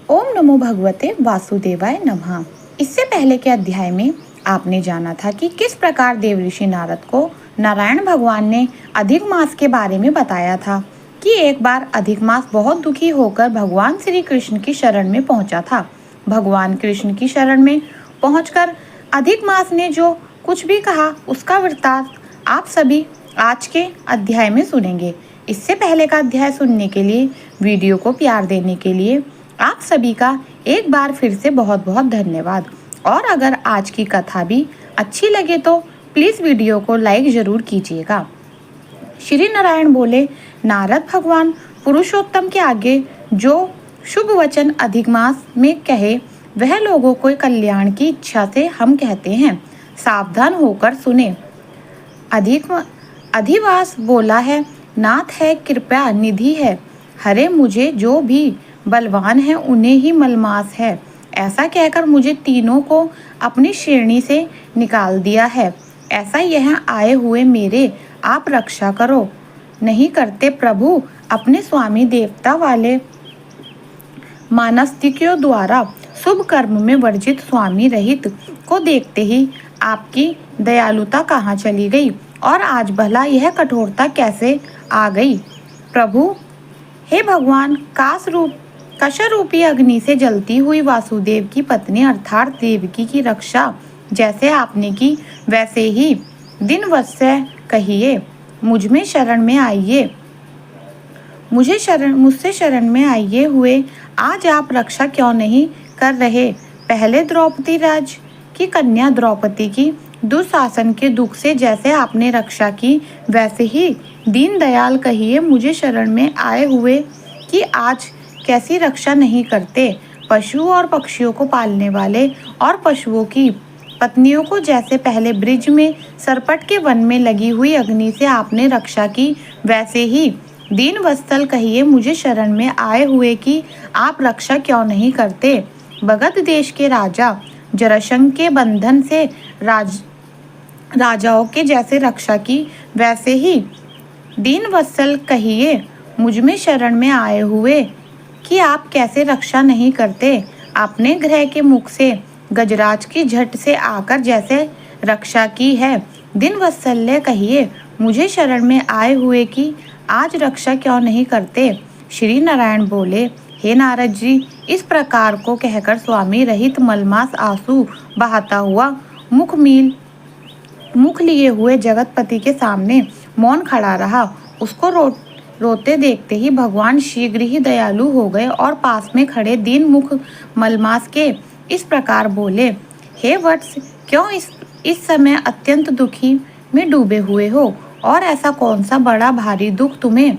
ओम नमो भगवते वासुदेवाय नमः। इससे पहले के अध्याय में आपने जाना था कि किस प्रकार देवऋषि नारद को नारायण भगवान ने अधिक मास के बारे में बताया था कि एक बार अधिक मास बहुत दुखी होकर भगवान श्री कृष्ण की शरण में पहुंचा था। भगवान कृष्ण की शरण में पहुंचकर अधिक मास ने जो कुछ भी कहा उसका वृत्तांत आप सभी आज के अध्याय में सुनेंगे। इससे पहले का अध्याय सुनने के लिए, वीडियो को प्यार देने के लिए आप सभी का एक बार फिर से बहुत बहुत धन्यवाद। और अगर आज की कथा भी अच्छी लगे तो प्लीज़ वीडियो को लाइक ज़रूर कीजिएगा। श्री नारायण बोले, नारद भगवान पुरुषोत्तम के आगे जो शुभ वचन अधिक मास में कहे वह लोगों को कल्याण की इच्छा से हम कहते हैं। सावधान होकर सुने। अधिवास बोला है, नाथ है कृपया निधि है, हरे मुझे जो भी बलवान है उन्हें ही मलमास है। ऐसा कहकर मुझे तीनों को अपनी श्रेणी से निकाल दिया है। ऐसा यह आए हुए मेरे आप रक्षा करो। नहीं करते प्रभु अपने स्वामी देवता वाले मानस्तिकियों द्वारा शुभ कर्म में वर्जित स्वामी रहित को देखते ही आपकी दयालुता कहाँ चली गई और आज भला यह कठोरता कैसे आ गई। प्रभु हे भगवान, कशरूपी अग्नि से जलती हुई वासुदेव की पत्नी अर्थात देवकी की रक्षा जैसे आपने की वैसे ही दीनवत्स्य कहिए, मुझसे शरण में आइए हुए आज आप रक्षा क्यों नहीं कर रहे। पहले द्रौपदी राज की कन्या द्रौपदी की दुशासन के दुख से जैसे आपने रक्षा की वैसे ही दीन दयाल कहिए, मुझे शरण में आए हुए कि आज कैसी रक्षा नहीं करते। पशु और पक्षियों को पालने वाले और पशुओं की पत्नियों को जैसे पहले ब्रिज में सरपट के वन में लगी हुई अग्नि से आपने रक्षा की वैसे ही दीन वत्सल कहिए, मुझे शरण में आए हुए कि आप रक्षा क्यों नहीं करते। भगत देश के राजा जरासंध के बंधन से राजाओं के जैसे रक्षा की वैसे ही दीन वत्सल कहिए, मुझमें शरण में आए हुए कि आप कैसे रक्षा नहीं करते। आपने ग्रह के मुख से गजराज की झट से आकर जैसे रक्षा की है। दिन वत्सल्य कहिए, मुझे शरण में आए हुए कि आज रक्षा क्यों नहीं करते। श्री नारायण बोले, हे नारद जी, इस प्रकार को कहकर स्वामी रहित मलमास आंसू बहाता हुआ मुख लिए हुए जगतपति के सामने मौन खड़ा रहा। उसको रोते देखते ही भगवान शीघ्र ही दयालु हो गए और पास में खड़े दीन मुख मलमास के इस प्रकार बोले, हे वत्स, क्यों इस समय अत्यंत दुखी में डूबे हुए हो और ऐसा कौन सा बड़ा भारी दुख तुम्हें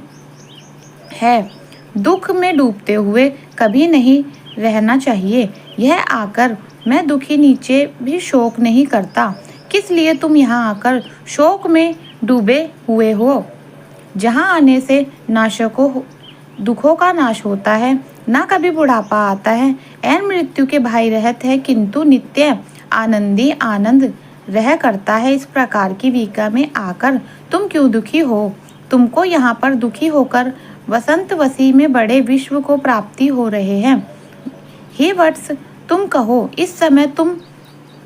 है। दुख में डूबते हुए कभी नहीं रहना चाहिए। यह आकर मैं दुखी नीचे भी शोक नहीं करता। किस लिए तुम यहाँ आकर शोक में डूबे हुए हो। जहाँ आने से दुखों का नाश होता है, ना कभी बुढ़ापा आता है, ऐन मृत्यु के भाई रहत है, किंतु नित्य आनंदी आनंद रह करता है। इस प्रकार की वीका में आकर तुम क्यों दुखी हो। तुमको यहाँ पर दुखी होकर वसंत वसी में बड़े विश्व को प्राप्ति हो रहे हैं। हे वत्स, तुम कहो, इस समय तुम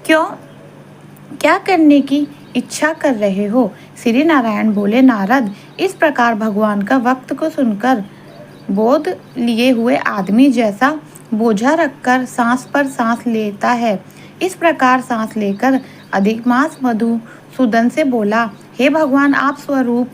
क्या करने की इच्छा कर रहे हो। श्री नारायण बोले, नारद, इस प्रकार भगवान का वक्त को सुनकर बोध लिए हुए आदमी जैसा बोझा रखकर सांस पर सांस लेता है, इस प्रकार सांस लेकर अधिक मास मधुसूदन से बोला, हे भगवान, आप स्वरूप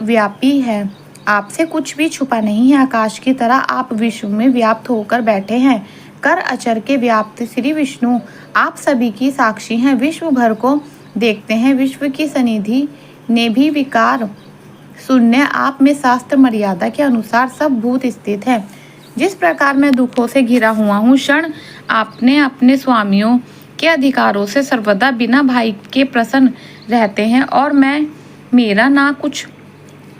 व्यापी है, आपसे कुछ भी छुपा नहीं है। आकाश की तरह आप विश्व में व्याप्त होकर बैठे हैं। कर अचर के व्याप्त श्री विष्णु आप सभी की साक्षी हैं, विश्व भर को देखते हैं। विश्व की सनिधि ने भी विकार शून्य आप में शास्त्र मर्यादा के अनुसार सब भूत स्थित है। जिस प्रकार मैं दुखों से घिरा हुआ हूँ, क्षण आपने अपने स्वामियों के अधिकारों से सर्वदा बिना भाई के प्रसन्न रहते हैं और मेरा ना कुछ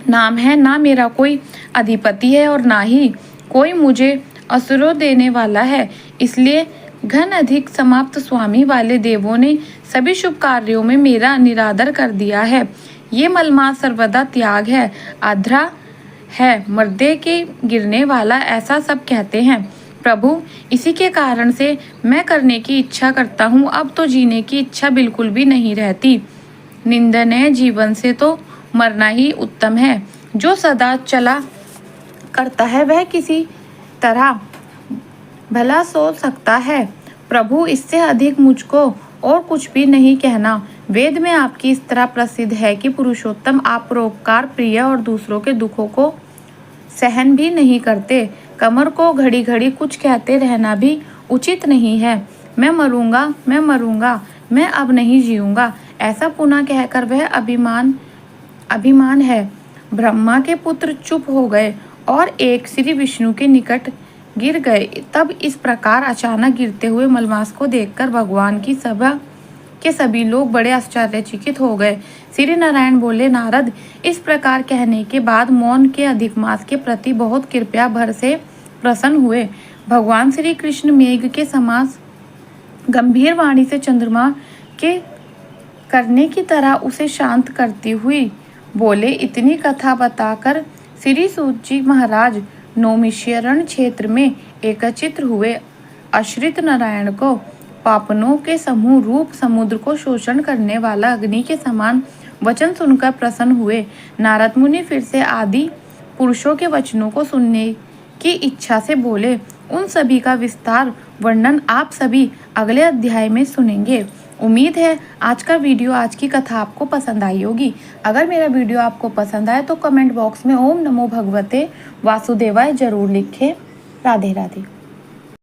नाम है, ना मेरा कोई अधिपति है और ना ही कोई मुझे असुरों देने वाला है। इसलिए घन अधिक समाप्त स्वामी वाले देवों ने सभी शुभ कार्यों में मेरा निरादर कर दिया है। ये मलमास सर्वदा त्याग है, आध्रा है, मर्दे के गिरने वाला, ऐसा सब कहते हैं। प्रभु, इसी के कारण से मैं करने की इच्छा करता हूँ, अब तो जीने की इच्छा बिल्कुल भी नहीं रहती। निंदनीय जीवन से तो मरना ही उत्तम है। जो सदा चला करता है वह किसी तरह भला सोच सकता है। प्रभु, इससे अधिक मुझको और कुछ भी नहीं कहना। वेद में आपकी इस तरह प्रसिद्ध है कि पुरुषोत्तम आप परोपकार प्रिय और दूसरों के दुखों को सहन भी नहीं करते। कमर को घड़ी घड़ी कुछ कहते रहना भी उचित नहीं है। मैं मरूंगा, मैं मरूंगा, मैं अब नहीं जीऊंगा, ऐसा पुनः कहकर वह अभिमान है। ब्रह्मा के पुत्र चुप हो गए और एक श्री विष्णु के निकट गिर गए। तब इस प्रकार अचानक गिरते हुए मलमास को देखकर भगवान की सभा के सभी लोग बड़े आश्चर्यचकित हो गए। श्री नारायण बोले, नारद, इस प्रकार कहने के बाद मौन के अधिक मास के प्रति बहुत कृपया भर से प्रसन्न हुए। भगवान श्री कृष्ण मेघ के समान गंभीर वाणी से चंद्रमा के करने की तरह उसे शांत करती हुई बोले, इतनी कथा बताकर श्री सूत जी महाराज नौमिषीरण क्षेत्र में एकत्रित हुए। आश्रित नारायण को पापनों के समूह रूप समुद्र को शोषण करने वाला अग्नि के समान वचन सुनकर प्रसन्न हुए। नारद मुनि फिर से आदि पुरुषों के वचनों को सुनने की इच्छा से बोले। उन सभी का विस्तार वर्णन आप सभी अगले अध्याय में सुनेंगे। उम्मीद है आज की कथा आपको पसंद आई होगी। अगर मेरा वीडियो आपको पसंद आए तो कमेंट बॉक्स में ओम नमो भगवते वासुदेवाय जरूर लिखें। राधे राधे।